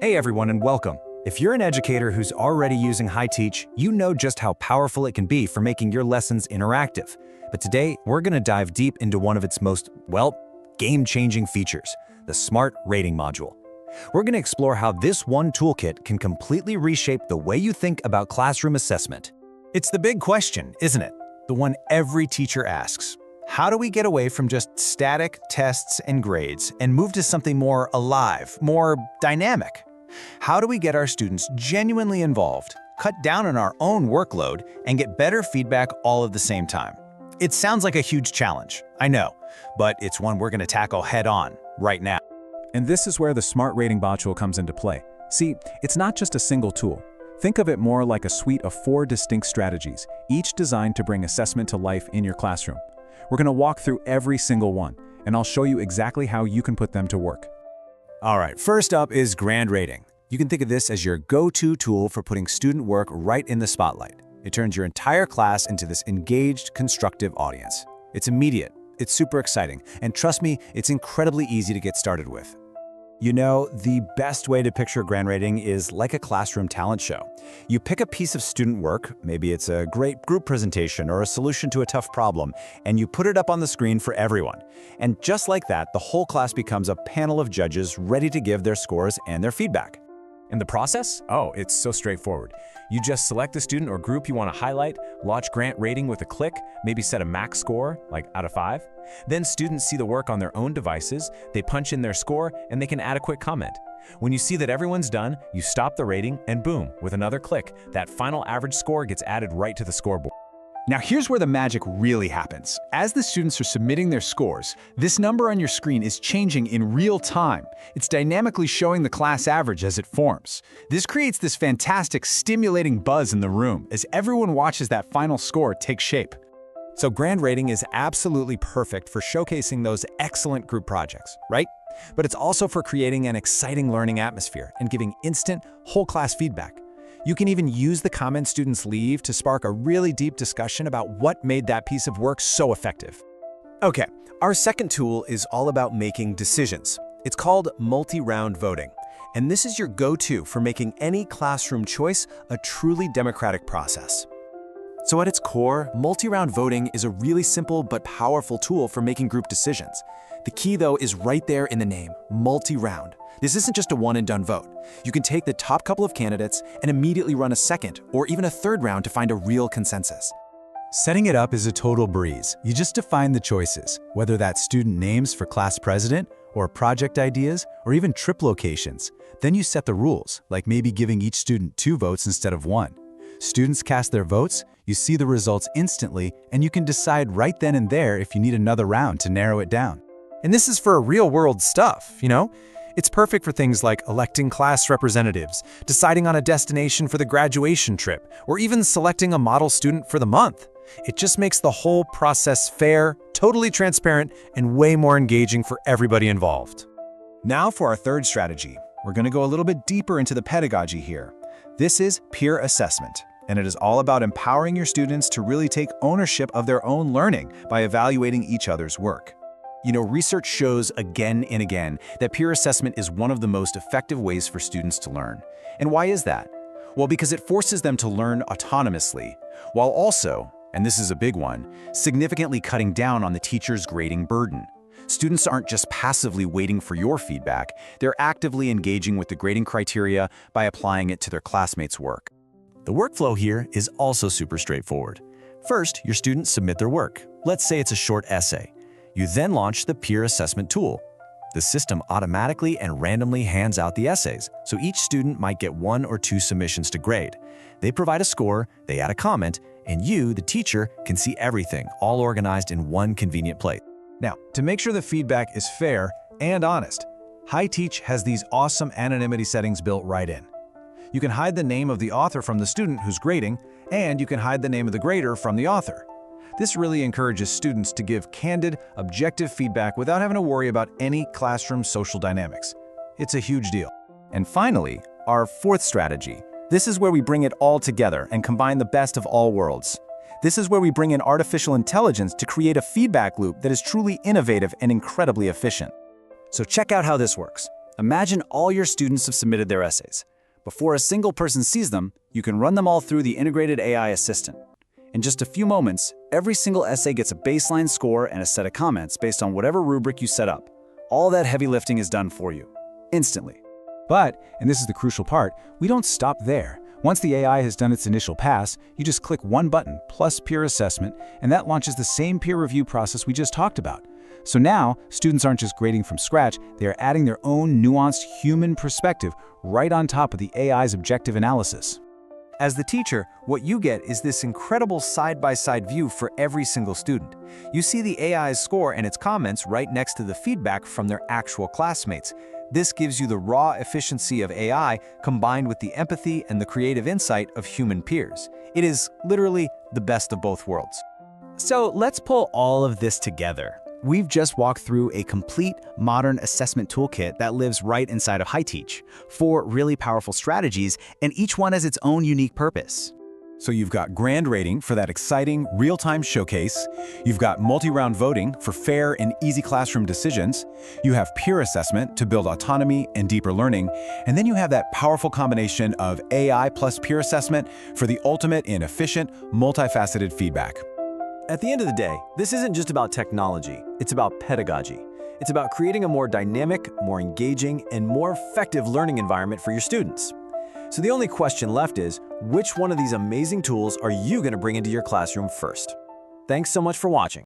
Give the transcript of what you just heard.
Hey everyone and welcome. If you're an educator who's already using HiTeach, you know just how powerful it can be for making your lessons interactive. But today, we're going to dive deep into one of its most, game-changing features, the Smart Rating module. We're going to explore how this one toolkit can completely reshape the way you think about classroom assessment. It's the big question, isn't it? The one every teacher asks. How do we get away from just static tests and grades and move to something more alive, more dynamic? How do we get our students genuinely involved, cut down on our own workload, and get better feedback all at the same time? It sounds like a huge challenge, I know, but it's one we're going to tackle head-on right now. And this is where the Smart Rating module comes into play. See, it's not just a single tool. Think of it more like a suite of 4 distinct strategies, each designed to bring assessment to life in your classroom. We're going to walk through every single one, and I'll show you exactly how you can put them to work. All right, first up is Grand Rating. You can think of this as your go-to tool for putting student work right in the spotlight. It turns your entire class into this engaged, constructive audience. It's immediate, it's super exciting, and trust me, it's incredibly easy to get started with. You know, the best way to picture Grand Rating is like a classroom talent show. You pick a piece of student work, maybe it's a great group presentation or a solution to a tough problem, and you put it up on the screen for everyone. And just like that, the whole class becomes a panel of judges ready to give their scores and their feedback. And the process? Oh, it's so straightforward. You just select the student or group you want to highlight, launch Grant Rating with a click, maybe set a max score, like out of 5. Then students see the work on their own devices, they punch in their score, and they can add a quick comment. When you see that everyone's done, you stop the rating, and boom, with another click, that final average score gets added right to the scoreboard. Now here's where the magic really happens. As the students are submitting their scores, this number on your screen is changing in real time. It's dynamically showing the class average as it forms. This creates this fantastic, stimulating buzz in the room as everyone watches that final score take shape. So Grand Rating is absolutely perfect for showcasing those excellent group projects, right? But it's also for creating an exciting learning atmosphere and giving instant, whole class feedback. You can even use the comments students leave to spark a really deep discussion about what made that piece of work so effective. Okay, our second tool is all about making decisions. It's called multi-round voting, and this is your go-to for making any classroom choice a truly democratic process. So at its core, multi-round voting is a really simple but powerful tool for making group decisions. The key, though, is right there in the name, multi-round. This isn't just a one-and-done vote. You can take the top couple of candidates and immediately run a second or even a third round to find a real consensus. Setting it up is a total breeze. You just define the choices, whether that's student names for class president, or project ideas, or even trip locations. Then you set the rules, like maybe giving each student 2 votes instead of 1. Students cast their votes, you see the results instantly, and you can decide right then and there if you need another round to narrow it down. And this is for real-world stuff, you know? It's perfect for things like electing class representatives, deciding on a destination for the graduation trip, or even selecting a model student for the month. It just makes the whole process fair, totally transparent, and way more engaging for everybody involved. Now for our third strategy. We're going to go a little bit deeper into the pedagogy here. This is peer assessment, and it is all about empowering your students to really take ownership of their own learning by evaluating each other's work. You know, research shows again and again that peer assessment is one of the most effective ways for students to learn. And why is that? Well, because it forces them to learn autonomously, while also, and this is a big one, significantly cutting down on the teacher's grading burden. Students aren't just passively waiting for your feedback, they're actively engaging with the grading criteria by applying it to their classmates' work. The workflow here is also super straightforward. First, your students submit their work. Let's say it's a short essay. You then launch the peer assessment tool. The system automatically and randomly hands out the essays, so each student might get 1 or 2 submissions to grade. They provide a score, they add a comment, and you, the teacher, can see everything, all organized in one convenient place. Now, to make sure the feedback is fair and honest, HiTeach has these awesome anonymity settings built right in. You can hide the name of the author from the student who's grading, and you can hide the name of the grader from the author. This really encourages students to give candid, objective feedback without having to worry about any classroom social dynamics. It's a huge deal. And finally, our fourth strategy. This is where we bring it all together and combine the best of all worlds. This is where we bring in artificial intelligence to create a feedback loop that is truly innovative and incredibly efficient. So check out how this works. Imagine all your students have submitted their essays. Before a single person sees them, you can run them all through the integrated AI assistant. In just a few moments, every single essay gets a baseline score and a set of comments based on whatever rubric you set up. All that heavy lifting is done for you, instantly. But, and this is the crucial part, we don't stop there. Once the AI has done its initial pass, you just click one button, plus peer assessment, and that launches the same peer review process we just talked about. So now, students aren't just grading from scratch, they are adding their own nuanced human perspective right on top of the AI's objective analysis. As the teacher, what you get is this incredible side-by-side view for every single student. You see the AI's score and its comments right next to the feedback from their actual classmates. This gives you the raw efficiency of AI combined with the empathy and the creative insight of human peers. It is literally the best of both worlds. So let's pull all of this together. We've just walked through a complete modern assessment toolkit that lives right inside of HiTeach. 4 really powerful strategies, and each one has its own unique purpose. So you've got grand rating for that exciting real-time showcase. You've got multi-round voting for fair and easy classroom decisions. You have peer assessment to build autonomy and deeper learning. And then you have that powerful combination of AI plus peer assessment for the ultimate in efficient, multifaceted feedback. At the end of the day, this isn't just about technology, it's about pedagogy. It's about creating a more dynamic, more engaging, and more effective learning environment for your students. So the only question left is, which one of these amazing tools are you going to bring into your classroom first? Thanks so much for watching.